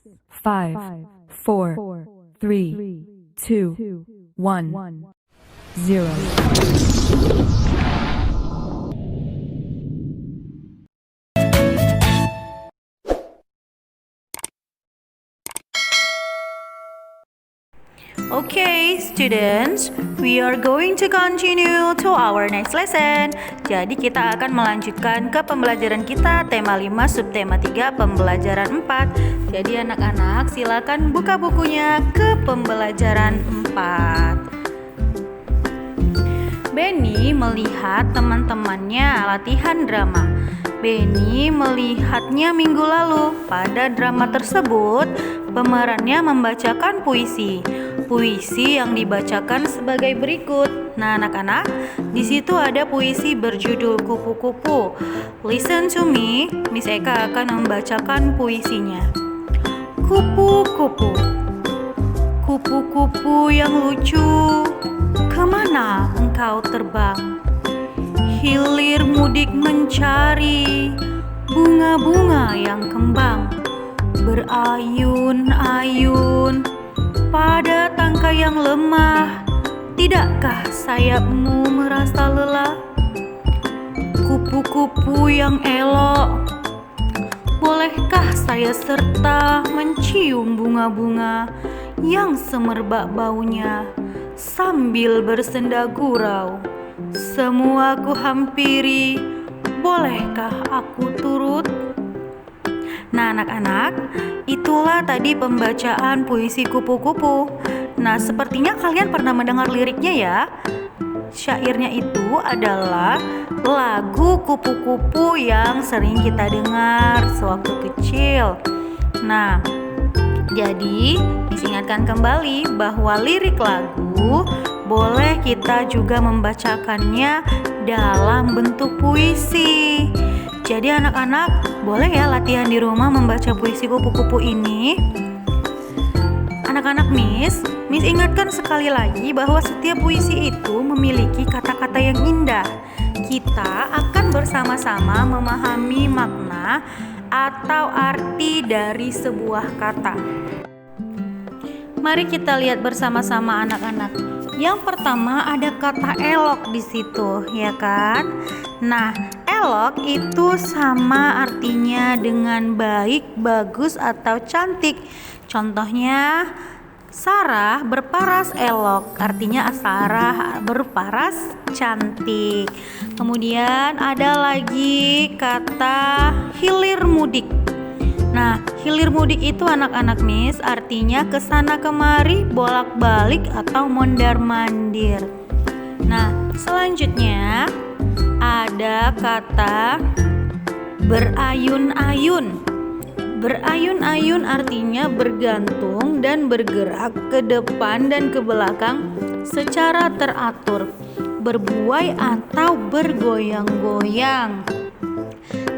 5, 4, 3, 2, 1, 0. Okay, students, we are going to continue to our next lesson. Jadi kita akan melanjutkan ke pembelajaran kita tema 5 subtema 3 pembelajaran 4. Jadi anak-anak silakan buka bukunya ke pembelajaran 4. Benny melihat teman-temannya latihan drama. Benny melihatnya minggu lalu. Pada drama tersebut, pemerannya membacakan puisi. Puisi yang dibacakan sebagai berikut. Nah, anak-anak, di situ ada puisi berjudul Kupu-kupu. Listen to me, Miss Eka akan membacakan puisinya. Kupu-kupu, kupu-kupu yang lucu, kemana engkau terbang? Hilir mudik mencari bunga-bunga yang kembang, berayun-ayun pada tangkai yang lemah. Tidakkah sayapmu merasa lelah? Kupu-kupu yang elok, bolehkah saya serta mencium bunga-bunga yang semerbak baunya sambil bersenda gurau? Semua ku hampiri, bolehkah aku turut? Nah, anak-anak, itulah tadi pembacaan puisi kupu-kupu. Nah, sepertinya kalian pernah mendengar liriknya ya. Syairnya itu adalah lagu kupu-kupu yang sering kita dengar sewaktu kecil. Nah, jadi diingatkan kembali bahwa lirik lagu boleh kita juga membacakannya dalam bentuk puisi. Jadi anak-anak boleh ya latihan di rumah membaca puisi kupu-kupu ini. Anak-anak Miss ingatkan sekali lagi bahwa setiap puisi itu memiliki kata-kata yang indah. Kita akan bersama-sama memahami makna atau arti dari sebuah kata. Mari kita lihat bersama-sama anak-anak. Yang pertama ada kata elok di situ, ya kan? Nah, elok itu sama artinya dengan baik, bagus, atau cantik. Contohnya, Sarah berparas elok, artinya Sarah berparas cantik. Kemudian ada lagi kata hilir mudik. Nah, hilir mudik itu anak-anak Miss artinya kesana kemari, bolak-balik atau mondar-mandir. Nah, selanjutnya ada kata berayun-ayun. Berayun-ayun artinya bergantung dan bergerak ke depan dan ke belakang secara teratur, berbuai atau bergoyang-goyang.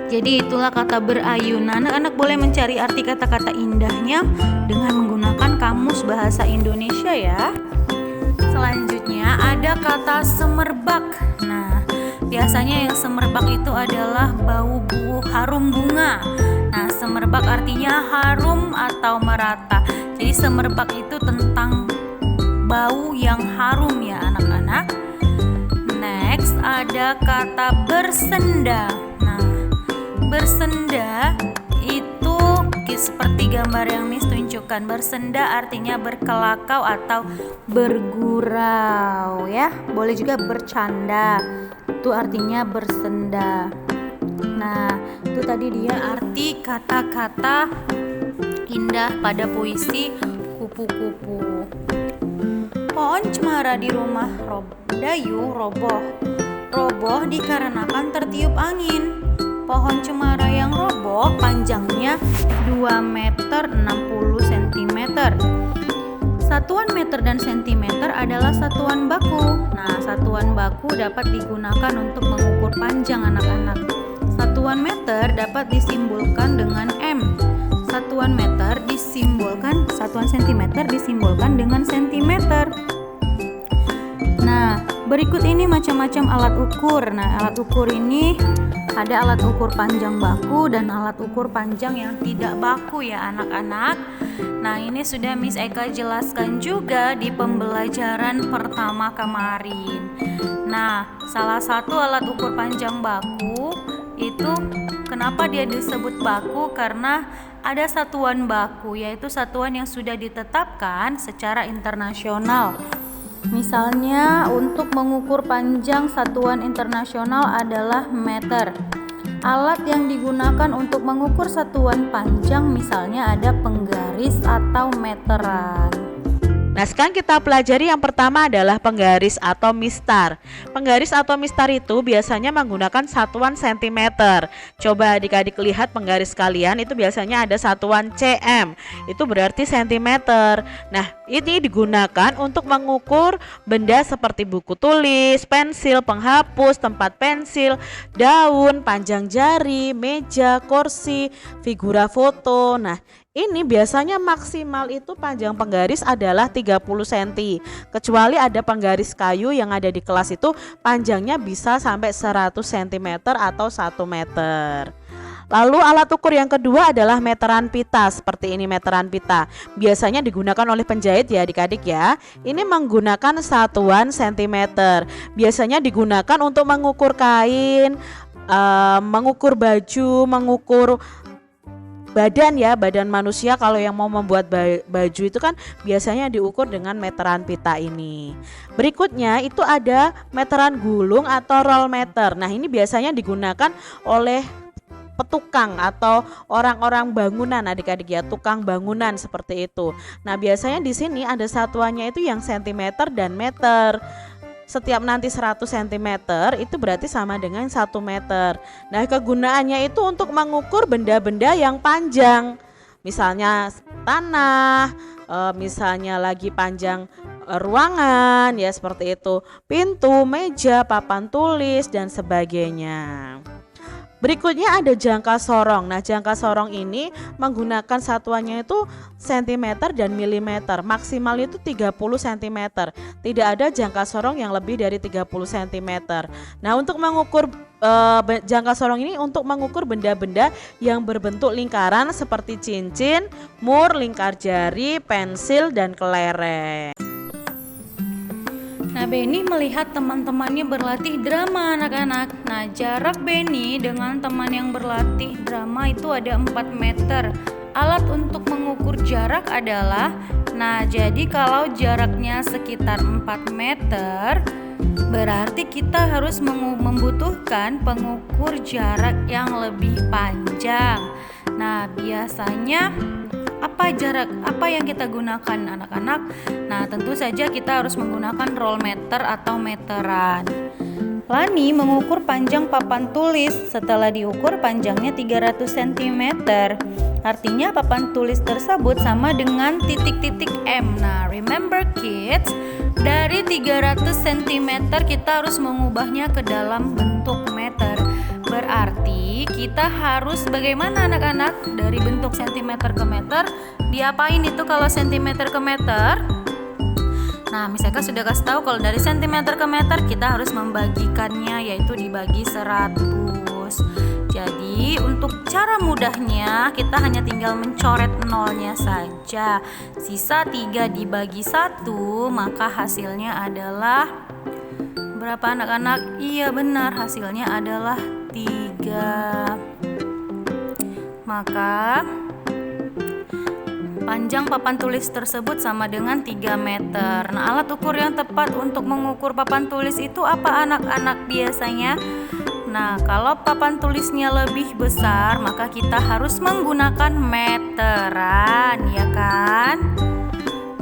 Jadi itulah kata berayun. Anak-anak boleh mencari arti kata-kata indahnya dengan menggunakan kamus bahasa Indonesia ya. Selanjutnya ada kata semerbak. Nah, biasanya yang semerbak itu adalah bau harum bunga. Nah, semerbak artinya harum atau merata. Jadi semerbak itu tentang bau yang harum ya anak-anak. Next ada kata bersenda. Bersenda itu seperti gambar yang Miss tunjukkan. Bersenda artinya berkelakau atau bergurau ya. Boleh juga bercanda. Itu artinya bersenda. Nah, itu tadi dia arti kata-kata indah pada puisi kupu-kupu. Pohon cemara di rumah Dayu roboh. Roboh dikarenakan tertiup angin. Pohon cemara yang roboh panjangnya 2 meter 60 cm. Satuan meter dan sentimeter adalah satuan baku. Nah, satuan baku dapat digunakan untuk mengukur panjang anak-anak. Satuan meter dapat disimbolkan dengan M. Satuan meter satuan sentimeter disimbolkan dengan sentimeter. Nah, berikut ini macam-macam alat ukur. Nah, alat ukur ini Ada alat ukur panjang baku dan alat ukur panjang yang tidak baku ya anak-anak. Nah, ini sudah Miss Eka jelaskan juga di pembelajaran pertama kemarin. Nah, salah satu alat ukur panjang baku itu kenapa dia disebut baku? Karena ada satuan baku, yaitu satuan yang sudah ditetapkan secara internasional. Misalnya untuk mengukur panjang satuan internasional adalah meter. Alat yang digunakan untuk mengukur satuan panjang misalnya ada penggaris atau meteran. Nah, sekarang kita pelajari yang pertama adalah penggaris atau mistar. Penggaris atau mistar itu biasanya menggunakan satuan cm. Coba adik-adik lihat penggaris kalian itu biasanya ada satuan cm. Itu berarti cm. Nah, ini digunakan untuk mengukur benda seperti buku tulis, pensil, penghapus, tempat pensil, daun, panjang jari, meja, kursi, figura foto. Nah, ini biasanya maksimal itu panjang penggaris adalah 30 cm. Kecuali ada penggaris kayu yang ada di kelas itu panjangnya bisa sampai 100 cm atau 1 meter. Lalu alat ukur yang kedua adalah meteran pita. Seperti ini meteran pita. Biasanya digunakan oleh penjahit ya adik-adik ya. Ini menggunakan satuan cm. Biasanya digunakan untuk mengukur kain, mengukur baju, mengukur badan ya, badan manusia. Kalau yang mau membuat baju itu kan biasanya diukur dengan meteran pita ini. Berikutnya itu ada meteran gulung atau roll meter. Nah, ini biasanya digunakan oleh petukang atau orang-orang bangunan adik-adik ya, tukang bangunan seperti itu. Nah, biasanya di sini ada satuannya itu yang cm dan meter. Setiap nanti 100 cm itu berarti sama dengan 1 meter. Nah, kegunaannya itu untuk mengukur benda-benda yang panjang. Misalnya tanah, misalnya lagi panjang ruangan ya seperti itu. Pintu, meja, papan tulis dan sebagainya. Berikutnya ada jangka sorong. Nah, jangka sorong ini menggunakan satuannya itu cm dan milimeter. Maksimal itu 30 cm. Tidak ada jangka sorong yang lebih dari 30 cm. Nah, untuk mengukur jangka sorong ini untuk mengukur benda-benda yang berbentuk lingkaran seperti cincin, mur, lingkar jari, pensil dan kelereng. Nah, Benny melihat teman-temannya berlatih drama anak-anak. Nah, jarak Benny dengan teman yang berlatih drama itu ada 4 meter. Alat untuk mengukur jarak adalah, nah jadi kalau jaraknya sekitar 4 meter, berarti kita harus membutuhkan pengukur jarak yang lebih panjang. Nah, biasanya apa yang kita gunakan anak-anak? Nah, tentu saja kita harus menggunakan roll meter atau meteran. Lani mengukur panjang papan tulis. Setelah diukur panjangnya 300 cm. Artinya papan tulis tersebut sama dengan titik-titik M. Nah, remember kids, dari 300 cm kita harus mengubahnya ke dalam bentuk meter. Berarti kita harus bagaimana anak-anak? Dari bentuk cm ke meter, diapain itu kalau cm ke meter? Nah, Miss Eka sudah kasih tahu kalau dari cm ke meter kita harus membagikannya, yaitu dibagi 100. Jadi untuk cara mudahnya kita hanya tinggal mencoret nolnya saja. Sisa 3 dibagi 1, maka hasilnya adalah berapa anak-anak? Iya benar, hasilnya adalah 3. Maka panjang papan tulis tersebut sama dengan 3 meter. Nah, alat ukur yang tepat untuk mengukur papan tulis itu apa anak-anak biasanya? Nah, kalau papan tulisnya lebih besar, maka kita harus menggunakan meteran, ya kan?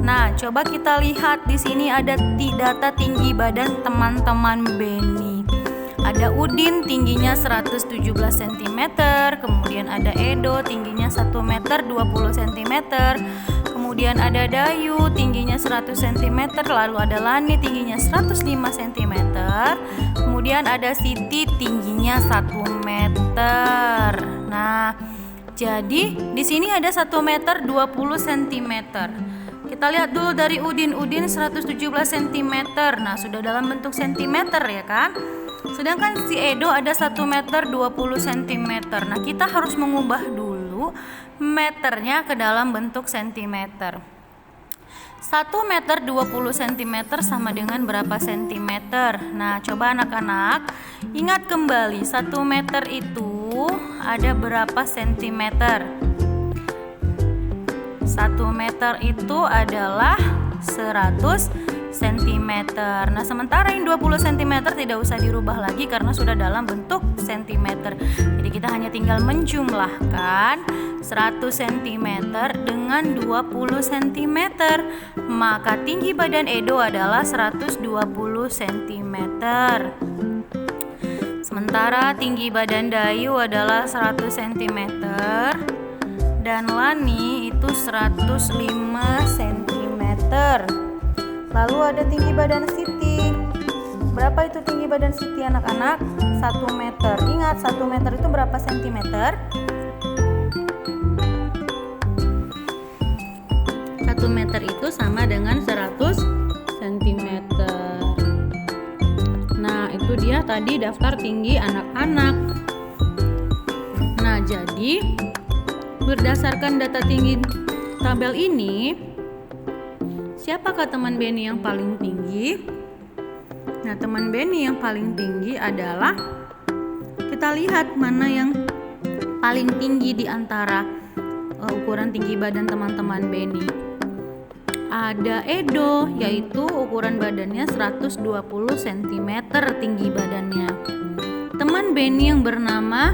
Nah, coba kita lihat di sini ada data tinggi badan teman-teman Benny. Ada Udin tingginya 117 cm, kemudian ada Edo tingginya 1 meter 20 cm, kemudian ada Dayu tingginya 100 cm, lalu ada Lani tingginya 105 cm, kemudian ada Siti tingginya 1 meter. Nah, jadi di sini ada 1 meter 20 cm. Kita lihat dulu dari Udin 117 cm. Nah, sudah dalam bentuk cm ya kan? Sedangkan si Edo ada 1 meter 20 cm. Nah, kita harus mengubah dulu meternya ke dalam bentuk sentimeter. 1 meter 20 cm sama dengan berapa sentimeter? Nah, coba anak-anak ingat kembali 1 meter itu ada berapa sentimeter? 1 meter itu adalah 100 cm. Nah, sementara yang 20 cm tidak usah dirubah lagi karena sudah dalam bentuk cm. Jadi kita hanya tinggal menjumlahkan 100 cm dengan 20 cm. Maka tinggi badan Edo adalah 120 cm. Sementara tinggi badan Dayu adalah 100 cm dan Lani itu 105 cm. Lalu ada tinggi badan Siti. Berapa itu tinggi badan Siti anak-anak? 1 meter. Ingat 1 meter itu berapa sentimeter? 1 meter itu sama dengan 100 cm. Nah, itu dia tadi daftar tinggi anak-anak. Nah, jadi berdasarkan data tinggi tabel ini, siapakah teman Benny yang paling tinggi? Nah, teman Benny yang paling tinggi adalah, kita lihat mana yang paling tinggi di antara ukuran tinggi badan teman-teman Benny. Ada Edo, yaitu ukuran badannya 120 cm tinggi badannya. Teman Benny yang bernama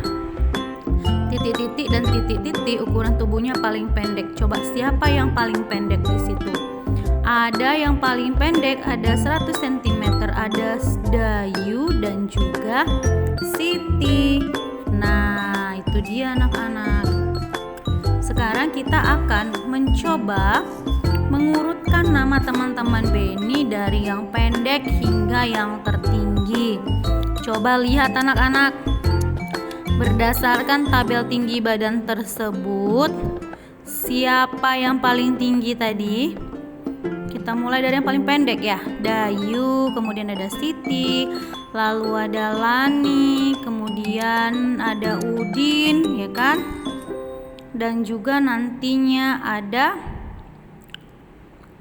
titik-titik dan titik-titik ukuran tubuhnya paling pendek. Coba siapa yang paling pendek di situ? Ada yang paling pendek, ada 100 cm, ada Dayu dan juga Siti. Nah, itu dia anak-anak. Sekarang kita akan mencoba mengurutkan nama teman-teman Benny dari yang pendek hingga yang tertinggi. Coba lihat anak-anak. Berdasarkan tabel tinggi badan tersebut, siapa yang paling tinggi tadi? Kita mulai dari yang paling pendek ya. Dayu, kemudian ada Siti, lalu ada Lani, kemudian ada Udin, ya kan? Dan juga nantinya ada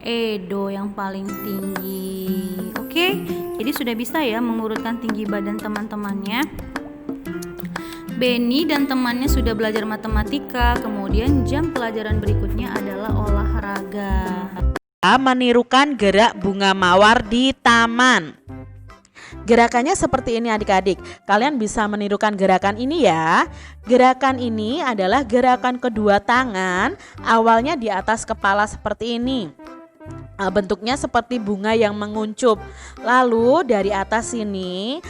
Edo yang paling tinggi. Oke, jadi sudah bisa ya mengurutkan tinggi badan teman-temannya. Benny dan temannya sudah belajar matematika. Kemudian jam pelajaran berikutnya adalah olahraga. Menirukan gerak bunga mawar di taman. Gerakannya seperti ini adik-adik. Kalian bisa menirukan gerakan ini ya. Gerakan ini adalah gerakan kedua tangan. Awalnya di atas kepala seperti ini. Bentuknya seperti bunga yang menguncup. Lalu dari atas sini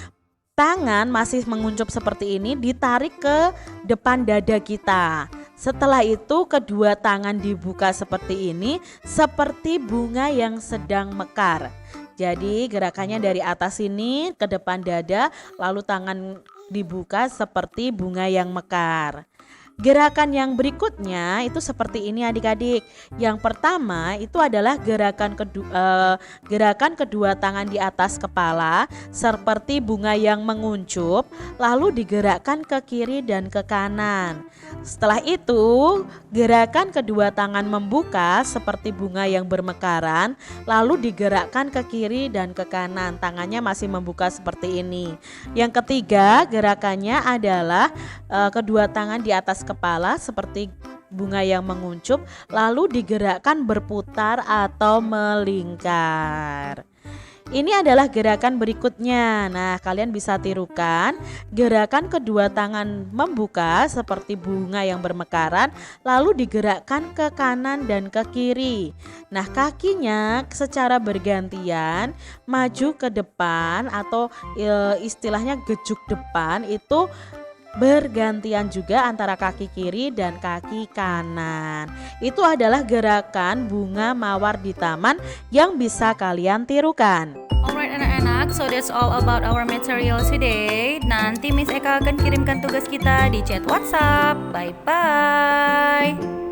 tangan masih menguncup seperti ini, ditarik ke depan dada kita. Setelah itu kedua tangan dibuka seperti ini, seperti bunga yang sedang mekar. Jadi gerakannya dari atas sini ke depan dada, lalu tangan dibuka seperti bunga yang mekar. Gerakan yang berikutnya itu seperti ini adik-adik. Yang pertama itu adalah gerakan kedua tangan di atas kepala seperti bunga yang menguncup, lalu digerakkan ke kiri dan ke kanan. Setelah itu gerakan kedua tangan membuka seperti bunga yang bermekaran, lalu digerakkan ke kiri dan ke kanan. Tangannya masih membuka seperti ini. Yang ketiga gerakannya adalah kedua tangan di atas kepala seperti bunga yang menguncup, lalu digerakkan berputar atau melingkar. Ini adalah gerakan berikutnya. Nah, kalian bisa tirukan gerakan kedua tangan membuka seperti bunga yang bermekaran, lalu digerakkan ke kanan dan ke kiri. Nah, kakinya secara bergantian maju ke depan atau istilahnya gejuk depan, itu bergantian juga antara kaki kiri dan kaki kanan. Itu adalah gerakan bunga mawar di taman yang bisa kalian tirukan. Alright anak-anak, so that's all about our material today. Nanti Miss Eka akan kirimkan tugas kita di chat WhatsApp. Bye-bye.